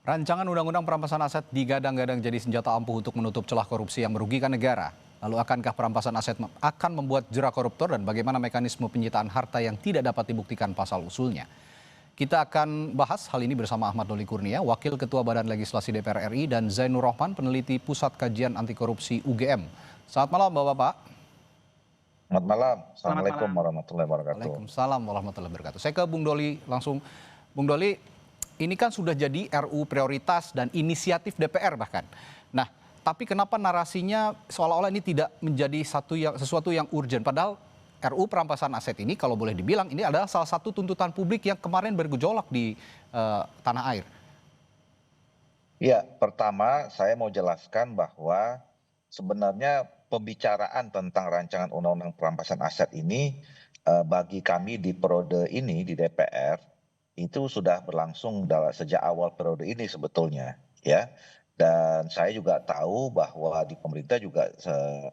Rancangan Undang-Undang Perampasan Aset digadang-gadang jadi senjata ampuh untuk menutup celah korupsi yang merugikan negara. Lalu akankah perampasan aset akan membuat jerak koruptor dan bagaimana mekanisme penyitaan harta yang tidak dapat dibuktikan pasal usulnya? Kita akan bahas hal ini bersama Ahmad Doli Kurnia, Wakil Ketua Badan Legislasi DPR RI, dan Zainur Rohman, peneliti Pusat Kajian Anti Korupsi UGM. Selamat malam Bapak-Bapak. Selamat malam. Selamat Assalamualaikum malam. warahmatullahi wabarakatuh. Waalaikumsalam warahmatullahi wabarakatuh. Saya ke Bung Doli langsung. Bung Doli, ini kan sudah jadi RU prioritas dan inisiatif DPR bahkan. Nah, tapi kenapa narasinya seolah-olah ini tidak menjadi sesuatu yang urgent? Padahal RU perampasan aset ini kalau boleh dibilang ini adalah salah satu tuntutan publik yang kemarin bergejolak di tanah air. Ya, pertama saya mau jelaskan bahwa sebenarnya pembicaraan tentang rancangan undang-undang perampasan aset ini bagi kami di periode ini di DPR itu sudah berlangsung sejak awal periode ini sebetulnya, ya. Dan saya juga tahu bahwa di pemerintah juga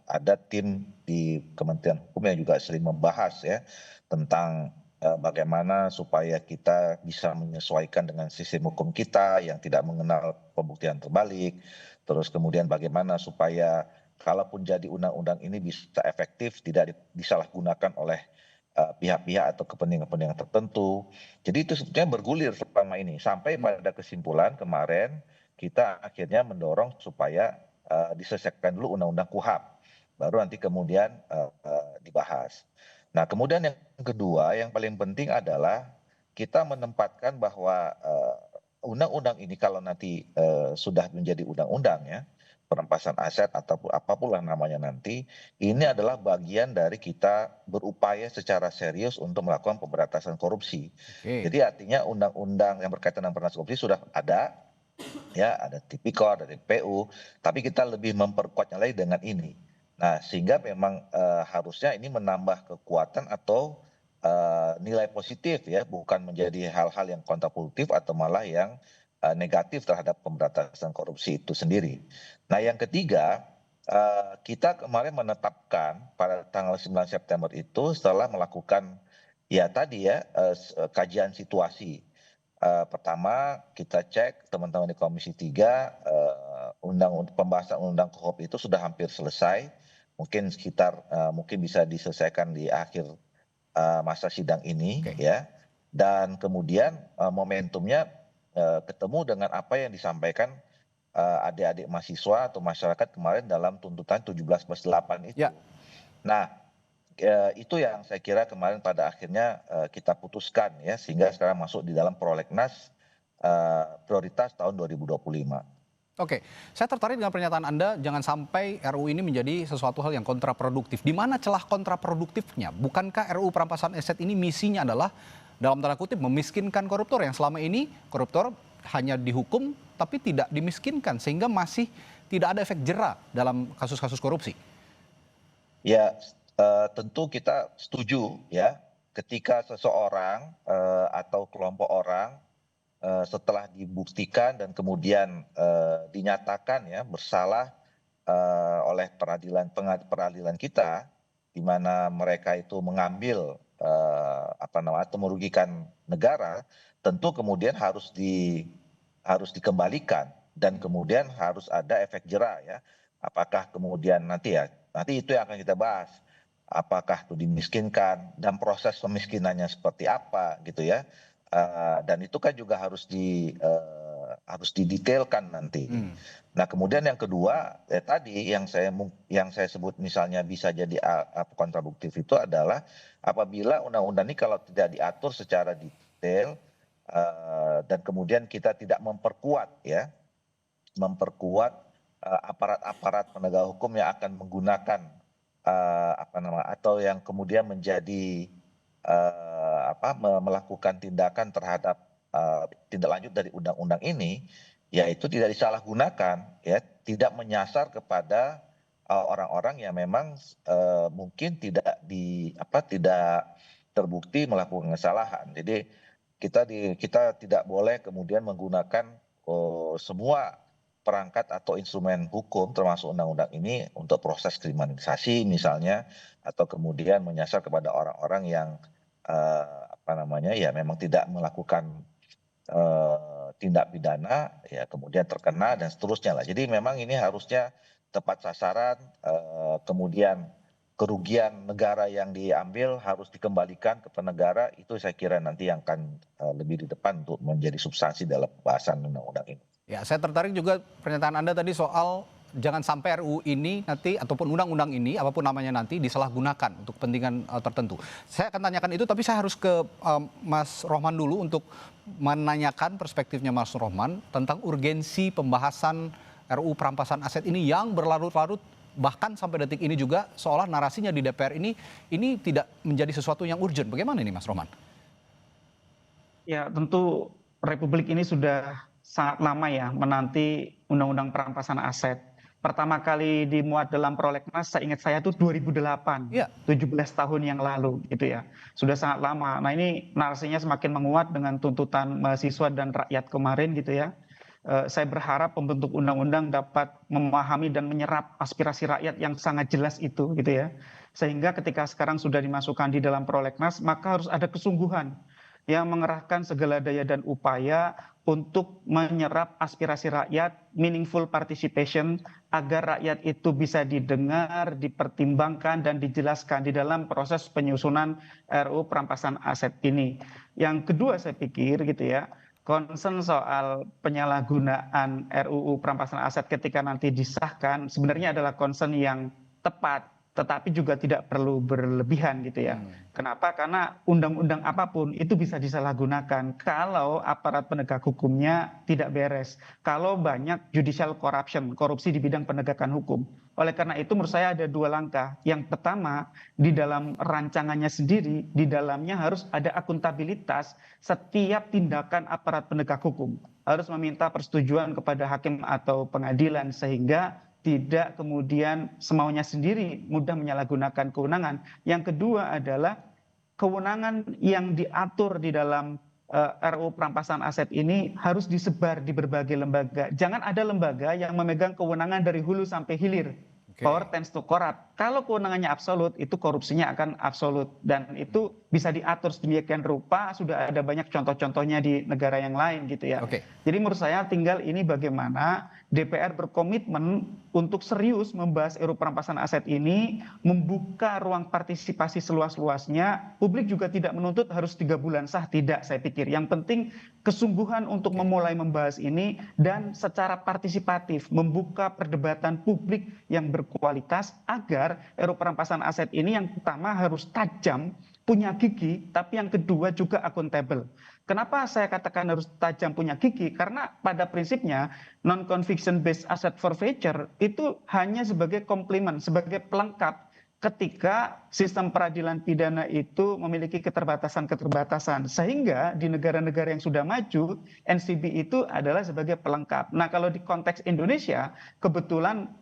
ada tim di Kementerian Hukum yang juga sering membahas ya tentang bagaimana supaya kita bisa menyesuaikan dengan sistem hukum kita yang tidak mengenal pembuktian terbalik. Terus kemudian bagaimana supaya kalaupun jadi undang-undang ini bisa efektif, tidak disalahgunakan oleh pihak-pihak atau kepentingan-kepentingan tertentu. Jadi itu sebetulnya bergulir selama ini sampai pada kesimpulan kemarin kita akhirnya mendorong supaya diselesaikan dulu undang-undang KUHP, baru nanti kemudian dibahas. Nah, kemudian yang kedua yang paling penting adalah kita menempatkan bahwa undang-undang ini kalau nanti sudah menjadi undang-undang ya, perampasan aset ataupun apapun lah namanya nanti, ini adalah bagian dari kita berupaya secara serius untuk melakukan pemberantasan korupsi. Oke. Jadi artinya undang-undang yang berkaitan dengan pemberantasan korupsi sudah ada, ya ada Tipikor, ada TPU, tapi kita lebih memperkuatnya lagi dengan ini. Nah, sehingga memang harusnya ini menambah kekuatan atau nilai positif ya, bukan menjadi hal-hal yang kontraproduktif atau malah yang negatif terhadap pemberantasan korupsi itu sendiri. Nah, yang ketiga, kita kemarin menetapkan pada tanggal 9 September itu setelah melakukan ya tadi ya kajian situasi. Pertama kita cek teman-teman di Komisi 3 pembahasan undang KUHP itu sudah hampir selesai, mungkin sekitar mungkin bisa diselesaikan di akhir masa sidang ini Oke. ya, dan kemudian momentumnya ketemu dengan apa yang disampaikan adik-adik mahasiswa atau masyarakat kemarin dalam tuntutan 17+8 itu. Ya. Nah, itu yang saya kira kemarin pada akhirnya kita putuskan ya, sehingga sekarang masuk di dalam prolegnas prioritas tahun 2025. Oke, saya tertarik dengan pernyataan Anda, jangan sampai RU ini menjadi sesuatu hal yang kontraproduktif. Di mana celah kontraproduktifnya? Bukankah RU perampasan aset ini misinya adalah, dalam tanda kutip, memiskinkan koruptor yang selama ini koruptor hanya dihukum tapi tidak dimiskinkan, sehingga masih tidak ada efek jera dalam kasus-kasus korupsi? Ya, tentu kita setuju ya, ketika seseorang atau kelompok orang setelah dibuktikan dan kemudian dinyatakan ya bersalah oleh peradilan kita, di mana mereka itu mengambil atau merugikan negara, tentu kemudian harus dikembalikan dan kemudian harus ada efek jera ya. Apakah kemudian nanti itu yang akan kita bahas. Apakah itu dimiskinkan dan proses pemiskinannya seperti apa gitu ya. Dan itu kan juga harus didetailkan nanti. Nah, kemudian yang kedua tadi yang saya sebut misalnya bisa jadi kontraproduktif itu adalah apabila undang-undang ini kalau tidak diatur secara detail dan kemudian kita tidak memperkuat aparat-aparat penegak hukum yang akan menggunakan atau yang kemudian menjadi melakukan tindakan terhadap tindak lanjut dari undang-undang ini, yaitu tidak disalahgunakan ya, tidak menyasar kepada orang-orang yang memang mungkin tidak terbukti melakukan kesalahan. Jadi kita tidak boleh kemudian menggunakan semua perangkat atau instrumen hukum termasuk undang-undang ini untuk proses kriminalisasi misalnya, atau kemudian menyasar kepada orang-orang yang ya memang tidak melakukan tindak pidana, ya kemudian terkena dan seterusnya lah. Jadi memang ini harusnya tepat sasaran, kemudian kerugian negara yang diambil harus dikembalikan kepada negara, itu saya kira nanti yang akan lebih di depan untuk menjadi substansi dalam pembahasan undang-undang ini. Ya, saya tertarik juga pernyataan Anda tadi soal jangan sampai RUU ini nanti ataupun undang-undang ini apapun namanya nanti disalahgunakan untuk kepentingan tertentu. Saya akan tanyakan itu, tapi saya harus ke Mas Rohman dulu untuk menanyakan perspektifnya Mas Rohman tentang urgensi pembahasan RUU perampasan aset ini yang berlarut-larut, bahkan sampai detik ini juga seolah narasinya di DPR ini tidak menjadi sesuatu yang urgent. Bagaimana ini Mas Rohman? Ya, tentu Republik ini sudah sangat lama ya menanti Undang-Undang Perampasan Aset. Pertama kali dimuat dalam prolegnas, saya ingat saya itu 2008, Ya. 17 tahun yang lalu gitu ya. Sudah sangat lama. Nah ini narasinya semakin menguat dengan tuntutan mahasiswa dan rakyat kemarin gitu ya. Saya berharap pembentuk undang-undang dapat memahami dan menyerap aspirasi rakyat yang sangat jelas itu gitu ya. Sehingga ketika sekarang sudah dimasukkan di dalam prolegnas, maka harus ada kesungguhan yang mengerahkan segala daya dan upaya untuk menyerap aspirasi rakyat, meaningful participation, agar rakyat itu bisa didengar, dipertimbangkan, dan dijelaskan di dalam proses penyusunan RUU perampasan aset ini. Yang kedua saya pikir gitu ya, concern soal penyalahgunaan RUU perampasan aset ketika nanti disahkan sebenarnya adalah concern yang tepat, tetapi juga tidak perlu berlebihan gitu ya. Kenapa? Karena undang-undang apapun itu bisa disalahgunakan kalau aparat penegak hukumnya tidak beres, kalau banyak judicial corruption, korupsi di bidang penegakan hukum. Oleh karena itu menurut saya ada dua langkah. Yang pertama, di dalam rancangannya sendiri, di dalamnya harus ada akuntabilitas setiap tindakan aparat penegak hukum. Harus meminta persetujuan kepada hakim atau pengadilan sehingga tidak kemudian semaunya sendiri mudah menyalahgunakan kewenangan. Yang kedua adalah kewenangan yang diatur di dalam RUU perampasan aset ini harus disebar di berbagai lembaga. Jangan ada lembaga yang memegang kewenangan dari hulu sampai hilir. Power tends to corrupt. Kalau kewenangannya absolut, itu korupsinya akan absolut. Dan itu bisa diatur sedemikian rupa, sudah ada banyak contoh-contohnya di negara yang lain gitu ya. Jadi menurut saya tinggal ini bagaimana DPR berkomitmen untuk serius membahas RUU perampasan aset ini, membuka ruang partisipasi seluas-luasnya. Publik juga tidak menuntut harus 3 bulan sah, tidak saya pikir. Yang penting kesungguhan untuk memulai membahas ini dan secara partisipatif membuka perdebatan publik yang berkualitas agar RUU perampasan aset ini yang pertama harus tajam, punya gigi, tapi yang kedua juga akuntabel. Kenapa saya katakan harus tajam, punya gigi? Karena pada prinsipnya non-conviction based asset forfeiture itu hanya sebagai komplement, sebagai pelengkap ketika sistem peradilan pidana itu memiliki keterbatasan-keterbatasan. Sehingga di negara-negara yang sudah maju, NCB itu adalah sebagai pelengkap. Nah kalau di konteks Indonesia, kebetulan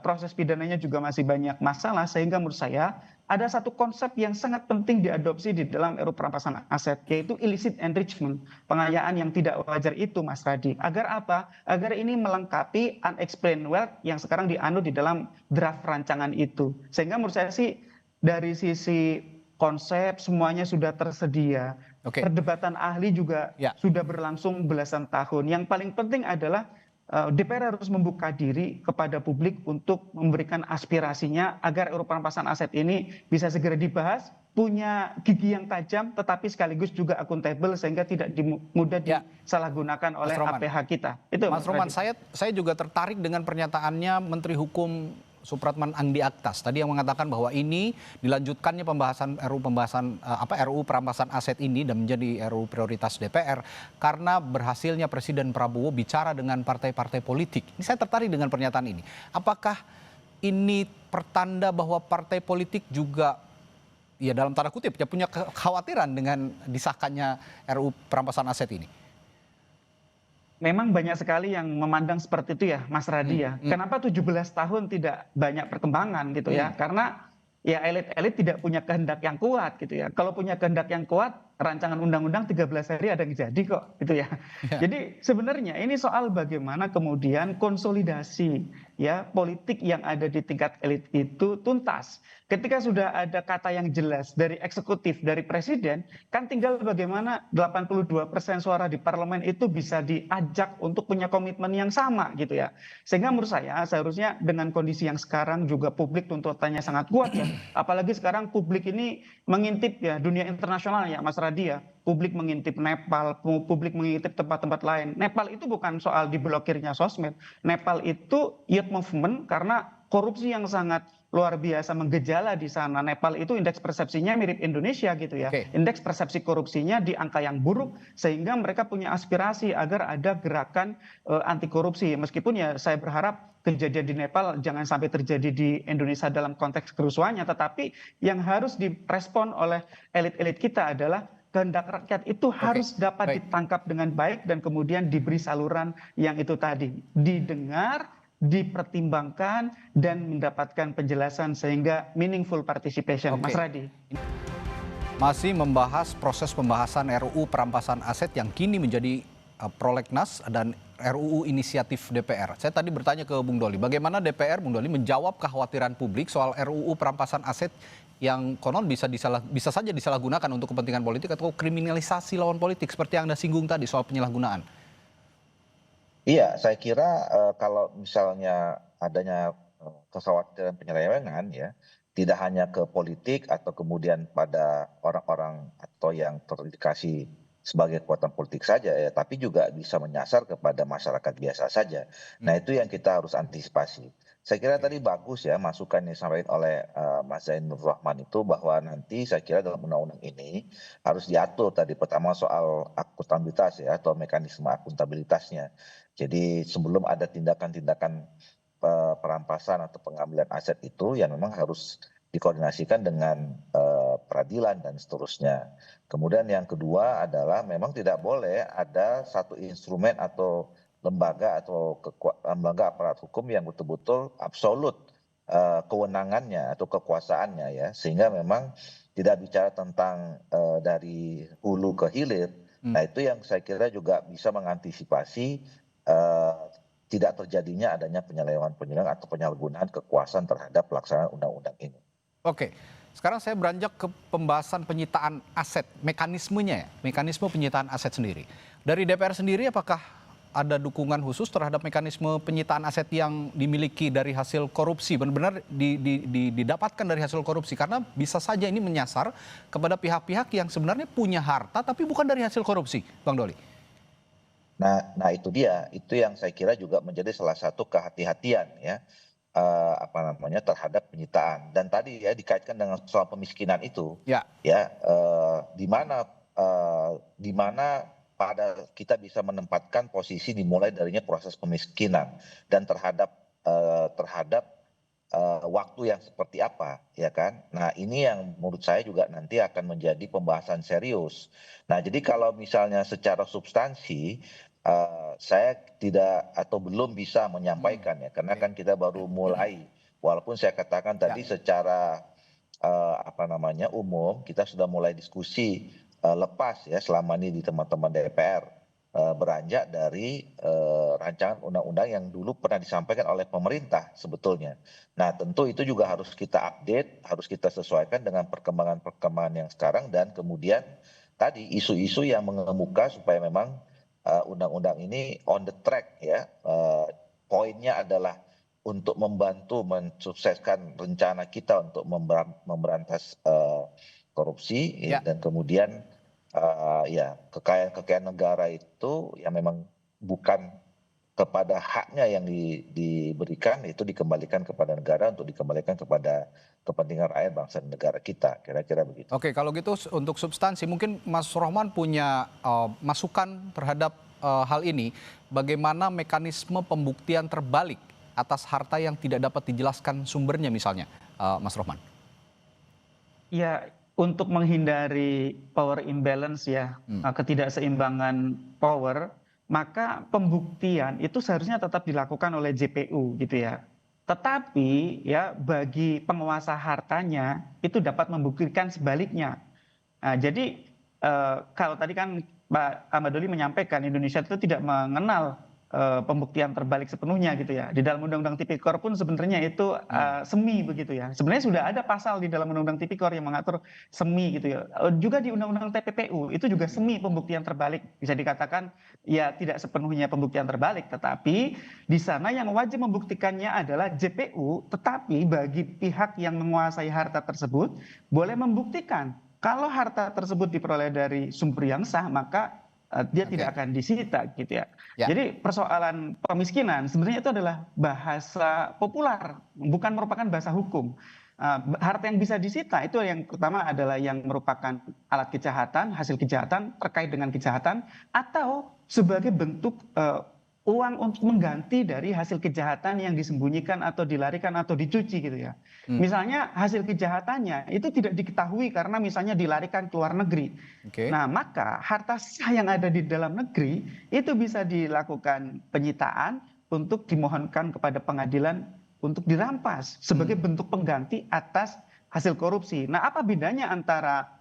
proses pidananya juga masih banyak masalah, sehingga menurut saya ada satu konsep yang sangat penting diadopsi di dalam RUU perampasan aset, yaitu illicit enrichment, pengayaan yang tidak wajar itu, Mas Radi. Agar apa? Agar ini melengkapi unexplained wealth yang sekarang dianut di dalam draft rancangan itu. Sehingga menurut saya sih dari sisi konsep semuanya sudah tersedia. Perdebatan ahli juga sudah berlangsung belasan tahun. Yang paling penting adalah DPR harus membuka diri kepada publik untuk memberikan aspirasinya agar RUU perampasan aset ini bisa segera dibahas, punya gigi yang tajam, tetapi sekaligus juga akuntabel sehingga tidak mudah disalahgunakan oleh APH kita. Itu Mas Rohman, saya juga tertarik dengan pernyataannya Menteri Hukum Supratman Andi Aktas tadi yang mengatakan bahwa ini dilanjutkannya RUU perampasan aset ini dan menjadi RUU prioritas DPR karena berhasilnya Presiden Prabowo bicara dengan partai-partai politik. Ini saya tertarik dengan pernyataan ini. Apakah ini pertanda bahwa partai politik juga ya dalam tanda kutip ya punya kekhawatiran dengan disahkannya RUU perampasan aset ini? Memang banyak sekali yang memandang seperti itu ya, Mas Radi ya. Kenapa 17 tahun tidak banyak perkembangan gitu ya? Karena ya elit-elit tidak punya kehendak yang kuat gitu ya. Kalau punya kehendak yang kuat, rancangan undang-undang 13 hari ada yang jadi kok gitu ya. Jadi sebenarnya ini soal bagaimana kemudian konsolidasi ya politik yang ada di tingkat elit itu tuntas. Ketika sudah ada kata yang jelas dari eksekutif, dari presiden, kan tinggal bagaimana 82% suara di parlemen itu bisa diajak untuk punya komitmen yang sama gitu ya. Sehingga menurut saya seharusnya dengan kondisi yang sekarang juga publik tuntutannya sangat kuat ya. Apalagi sekarang publik ini mengintip ya dunia internasional ya Mas Radi ya. Publik mengintip Nepal, publik mengintip tempat-tempat lain. Nepal itu bukan soal diblokirnya sosmed. Nepal itu youth movement karena korupsi yang sangat luar biasa menggejala di sana. Nepal itu indeks persepsinya mirip Indonesia gitu ya. Oke. Indeks persepsi korupsinya di angka yang buruk sehingga mereka punya aspirasi agar ada gerakan anti korupsi. Meskipun ya saya berharap kejadian di Nepal jangan sampai terjadi di Indonesia dalam konteks kerusuhannya, tetapi yang harus direspon oleh elit-elit kita adalah kehendak rakyat itu harus dapat baik. ditangkap dengan baik dan kemudian diberi saluran yang itu tadi, didengar, dipertimbangkan dan mendapatkan penjelasan sehingga meaningful participation. Oke. Mas Radi. Masih membahas proses pembahasan RUU perampasan aset yang kini menjadi prolegnas dan RUU inisiatif DPR. Saya tadi bertanya ke Bung Doli, bagaimana DPR, Bung Doli, menjawab kekhawatiran publik soal RUU perampasan aset yang konon bisa saja disalahgunakan untuk kepentingan politik atau kriminalisasi lawan politik seperti yang Anda singgung tadi soal penyalahgunaan. Iya, saya kira kalau misalnya adanya kekhawatiran penyelewengan ya, tidak hanya ke politik atau kemudian pada orang-orang atau yang terindikasi sebagai kekuatan politik saja ya, tapi juga bisa menyasar kepada masyarakat biasa saja. Nah, itu yang kita harus antisipasi. Saya kira tadi bagus ya masukan yang disampaikan oleh Mas Zainur Rahman itu bahwa nanti saya kira dalam undang-undang ini harus diatur tadi pertama soal akuntabilitas ya atau mekanisme akuntabilitasnya. Jadi sebelum ada tindakan-tindakan perampasan atau pengambilan aset itu yang memang harus dikoordinasikan dengan peradilan dan seterusnya. Kemudian yang kedua adalah memang tidak boleh ada satu instrumen atau lembaga atau lembaga aparat hukum yang betul-betul absolut kewenangannya atau kekuasaannya ya, sehingga memang tidak bicara tentang dari hulu ke hilir. Nah, itu yang saya kira juga bisa mengantisipasi tidak terjadinya adanya penyelewengan atau penyalahgunaan kekuasaan terhadap pelaksanaan undang-undang ini. Oke, sekarang saya beranjak ke pembahasan penyitaan aset, mekanismenya ya, mekanisme penyitaan aset sendiri. Dari DPR sendiri apakah ada dukungan khusus terhadap mekanisme penyitaan aset yang dimiliki dari hasil korupsi, benar-benar didapatkan dari hasil korupsi? Karena bisa saja ini menyasar kepada pihak-pihak yang sebenarnya punya harta tapi bukan dari hasil korupsi, Bang Doli. Nah itu dia, itu yang saya kira juga menjadi salah satu kehati-hatian ya, terhadap penyitaan. Dan tadi ya dikaitkan dengan soal pemiskinan itu, Ya. di mana pada kita bisa menempatkan posisi dimulai darinya proses pemiskinan dan terhadap waktu yang seperti apa, ya kan? Nah, ini yang menurut saya juga nanti akan menjadi pembahasan serius. Nah, jadi kalau misalnya secara substansi saya tidak atau belum bisa menyampaikan ya, karena kan kita baru mulai. Walaupun saya katakan tadi secara umum kita sudah mulai diskusi lepas ya selama ini di teman-teman DPR beranjak dari rancangan undang-undang yang dulu pernah disampaikan oleh pemerintah sebetulnya. Nah, tentu itu juga harus kita update, harus kita sesuaikan dengan perkembangan-perkembangan yang sekarang dan kemudian tadi isu-isu yang mengemuka supaya memang undang-undang ini on the track ya. Poinnya adalah untuk membantu mensukseskan rencana kita untuk memberantas korupsi Ya. dan kemudian kekayaan negara itu yang memang bukan kepada haknya yang diberikan, itu dikembalikan kepada negara untuk dikembalikan kepada kepentingan rakyat bangsa dan negara kita, kira-kira begitu. Oke, kalau gitu untuk substansi mungkin Mas Rohman punya masukan terhadap hal ini. Bagaimana mekanisme pembuktian terbalik atas harta yang tidak dapat dijelaskan sumbernya misalnya, Mas Rohman? Ya, untuk menghindari power imbalance ya, ketidakseimbangan power, maka pembuktian itu seharusnya tetap dilakukan oleh JPU gitu ya. Tetapi ya bagi penguasa hartanya itu dapat membuktikan sebaliknya. Nah, jadi kalau tadi kan Pak Ahmad Doli menyampaikan Indonesia itu tidak mengenal pembuktian terbalik sepenuhnya gitu ya. Di dalam Undang-Undang Tipikor pun sebenarnya itu semi begitu ya. Sebenarnya sudah ada pasal di dalam Undang-Undang Tipikor yang mengatur semi gitu ya. Juga di Undang-Undang TPPU itu juga semi pembuktian terbalik. Bisa dikatakan ya tidak sepenuhnya pembuktian terbalik, tetapi di sana yang wajib membuktikannya adalah JPU, tetapi bagi pihak yang menguasai harta tersebut boleh membuktikan kalau harta tersebut diperoleh dari sumber yang sah, maka dia tidak akan disita gitu ya. Ya. Jadi persoalan pemiskinan sebenarnya itu adalah bahasa populer, bukan merupakan bahasa hukum. Harta yang bisa disita itu yang pertama adalah yang merupakan alat kejahatan, hasil kejahatan terkait dengan kejahatan, atau sebagai bentuk uang untuk mengganti dari hasil kejahatan yang disembunyikan atau dilarikan atau dicuci gitu ya. Misalnya hasil kejahatannya itu tidak diketahui karena misalnya dilarikan ke luar negeri. Nah, maka harta sah yang ada di dalam negeri itu bisa dilakukan penyitaan untuk dimohonkan kepada pengadilan untuk dirampas sebagai bentuk pengganti atas hasil korupsi. Nah, apa bedanya antara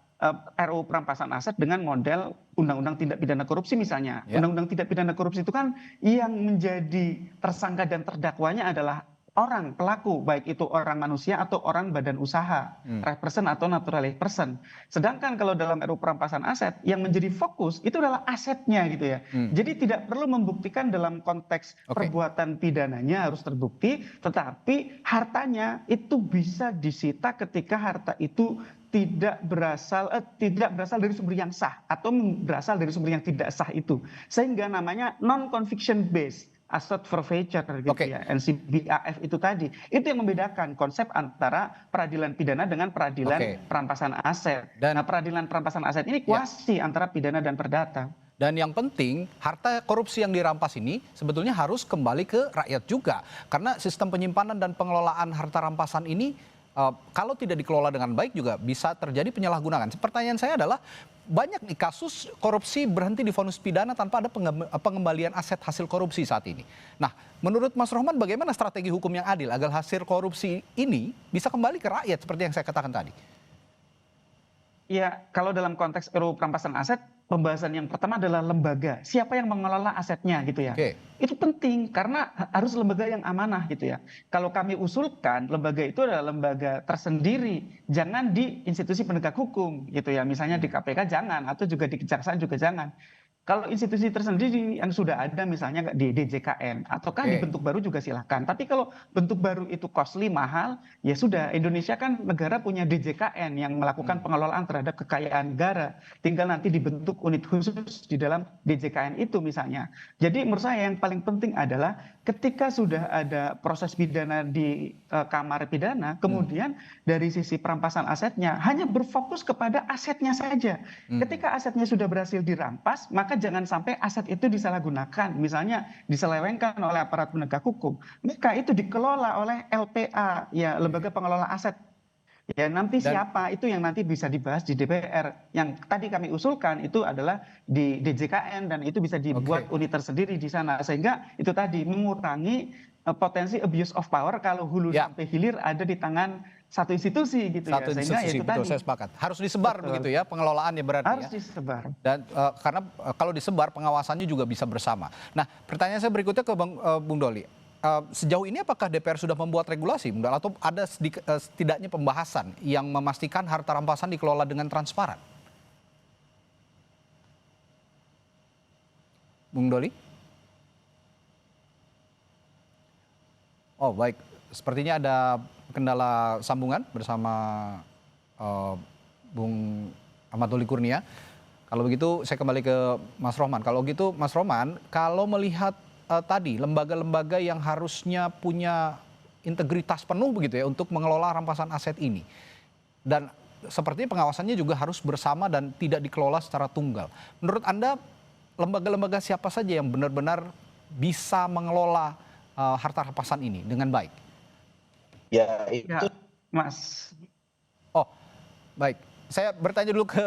RUU perampasan aset dengan model Undang-Undang Tindak Pidana Korupsi misalnya? Undang-Undang Tindak Pidana Korupsi itu kan yang menjadi tersangka dan terdakwanya adalah orang pelaku, baik itu orang manusia atau orang badan usaha, right person atau naturalized person. Sedangkan kalau dalam RUU perampasan aset yang menjadi fokus itu adalah asetnya gitu ya. Jadi tidak perlu membuktikan dalam konteks perbuatan pidananya harus terbukti, tetapi hartanya itu bisa disita ketika harta itu tidak berasal dari sumber yang sah atau berasal dari sumber yang tidak sah itu, sehingga namanya non conviction based asset forfeiture gitu ya, NCBAF itu tadi. Itu yang membedakan konsep antara peradilan pidana dengan peradilan perampasan aset. Nah, peradilan perampasan aset ini kuasi antara pidana dan perdata. Dan yang penting, harta korupsi yang dirampas ini sebetulnya harus kembali ke rakyat juga. Karena sistem penyimpanan dan pengelolaan harta rampasan ini kalau tidak dikelola dengan baik juga bisa terjadi penyalahgunaan. Pertanyaan saya adalah, banyak nih kasus korupsi berhenti di vonis pidana tanpa ada pengembalian aset hasil korupsi saat ini. Nah, menurut Mas Rohman bagaimana strategi hukum yang adil agar hasil korupsi ini bisa kembali ke rakyat seperti yang saya katakan tadi? Ya, kalau dalam konteks RUU perampasan aset, pembahasan yang pertama adalah lembaga. Siapa yang mengelola asetnya gitu ya. Itu penting karena harus lembaga yang amanah gitu ya. Kalau kami usulkan lembaga itu adalah lembaga tersendiri. Jangan di institusi penegak hukum gitu ya. Misalnya di KPK jangan, atau juga di Kejaksaan juga jangan. Kalau institusi tersendiri yang sudah ada misalnya di DJKN ataukah dibentuk baru juga silahkan. Tapi kalau bentuk baru itu costly, mahal, ya sudah, Indonesia kan negara punya DJKN yang melakukan pengelolaan terhadap kekayaan negara. Tinggal nanti dibentuk unit khusus di dalam DJKN itu misalnya. Jadi menurut saya yang paling penting adalah ketika sudah ada proses pidana di kamar pidana, kemudian dari sisi perampasan asetnya hanya berfokus kepada asetnya saja. Ketika asetnya sudah berhasil dirampas, maka jangan sampai aset itu disalahgunakan, misalnya diselewengkan oleh aparat penegak hukum. Maka itu dikelola oleh LPA, ya, lembaga pengelola aset. Ya, nanti siapa itu yang nanti bisa dibahas di DPR. Yang tadi kami usulkan itu adalah di DJKN dan itu bisa dibuat unit tersendiri di sana, sehingga itu tadi mengurangi potensi abuse of power kalau hulu sampai hilir ada di tangan satu institusi gitu ya. Sehingga institusi, itu betul, tadi saya sepakat. Harus disebar begitu ya pengelolaannya berarti harus disebar. Dan karena kalau disebar pengawasannya juga bisa bersama. Nah, pertanyaan saya berikutnya ke Bung Doli. Sejauh ini apakah DPR sudah membuat regulasi atau ada setidaknya pembahasan yang memastikan harta rampasan dikelola dengan transparan? Bung Doli? Oh, baik. Sepertinya ada kendala sambungan bersama Bung Ahmad Doli Kurnia. Kalau begitu saya kembali ke Mas Rohman. Kalau gitu Mas Rohman, kalau melihat tadi lembaga-lembaga yang harusnya punya integritas penuh begitu ya untuk mengelola rampasan aset ini. Dan sepertinya pengawasannya juga harus bersama dan tidak dikelola secara tunggal. Menurut Anda lembaga-lembaga siapa saja yang benar-benar bisa mengelola harta rampasan ini dengan baik? Ya, itu Mas. Oh, baik. Saya bertanya dulu ke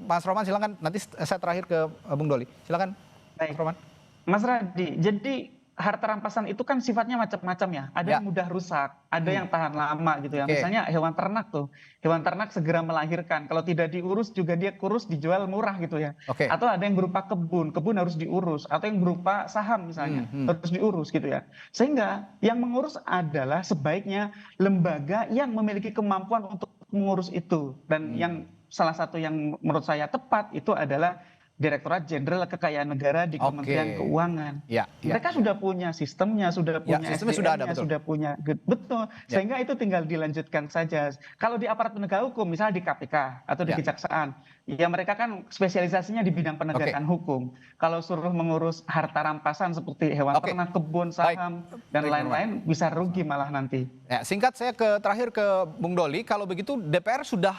Mas Rohman, silakan. Nanti saya terakhir ke Bung Doli. Silakan, Mas Rohman. Mas Radi, jadi harta rampasan itu kan sifatnya macam-macam ya. Ada Ya. yang mudah rusak, ada yang tahan lama gitu ya. Oke. Misalnya hewan ternak tuh, hewan ternak segera melahirkan. Kalau tidak diurus juga dia kurus dijual murah gitu ya. Oke. Atau ada yang berupa kebun, kebun harus diurus. Atau yang berupa saham misalnya, harus diurus gitu ya. Sehingga yang mengurus adalah sebaiknya lembaga yang memiliki kemampuan untuk mengurus itu. Dan yang salah satu yang menurut saya tepat itu adalah Direktorat Jenderal Kekayaan Negara di Kementerian Oke. Keuangan. Ya, ya. Mereka sudah punya sistemnya, sudah Ya, punya sistemnya sudah ada, SDM-nya, betul. sudah punya betul. Ya. Sehingga itu tinggal dilanjutkan saja. Kalau di aparat penegak hukum, misalnya di KPK atau di Ya. Kejaksaan, ya mereka kan spesialisasinya di bidang penegakan hukum. Kalau suruh mengurus harta rampasan seperti hewan Oke. ternak, kebun, Baik. saham, dan Baik, lain-lain bisa rugi malah nanti. Ya, singkat saya terakhir ke Bung Doli, kalau begitu DPR sudah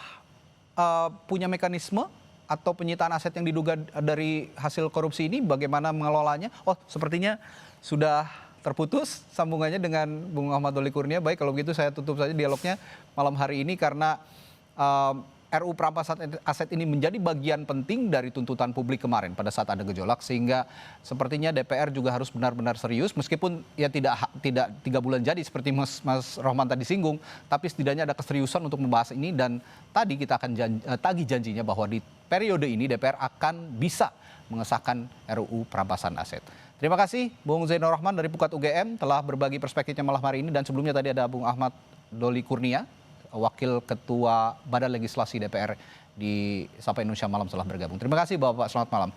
punya mekanisme atau penyitaan aset yang diduga dari hasil korupsi ini, bagaimana mengelolanya? Oh, sepertinya sudah terputus sambungannya dengan Bung Ahmad Doli Kurnia. Baik, kalau begitu saya tutup saja dialognya malam hari ini karena RU perampasan aset ini menjadi bagian penting dari tuntutan publik kemarin pada saat ada gejolak, sehingga sepertinya DPR juga harus benar-benar serius meskipun ya tidak 3 bulan jadi seperti Mas Rohman tadi singgung, tapi setidaknya ada keseriusan untuk membahas ini dan tadi kita akan tagih janjinya bahwa di periode ini DPR akan bisa mengesahkan RUU perampasan aset. Terima kasih Bung Zainur Rahman dari Pukat UGM telah berbagi perspektifnya malam hari ini, dan sebelumnya tadi ada Bung Ahmad Doli Kurnia, Wakil Ketua Badan Legislasi DPR di Sapa Indonesia Malam telah bergabung. Terima kasih Bapak, selamat malam.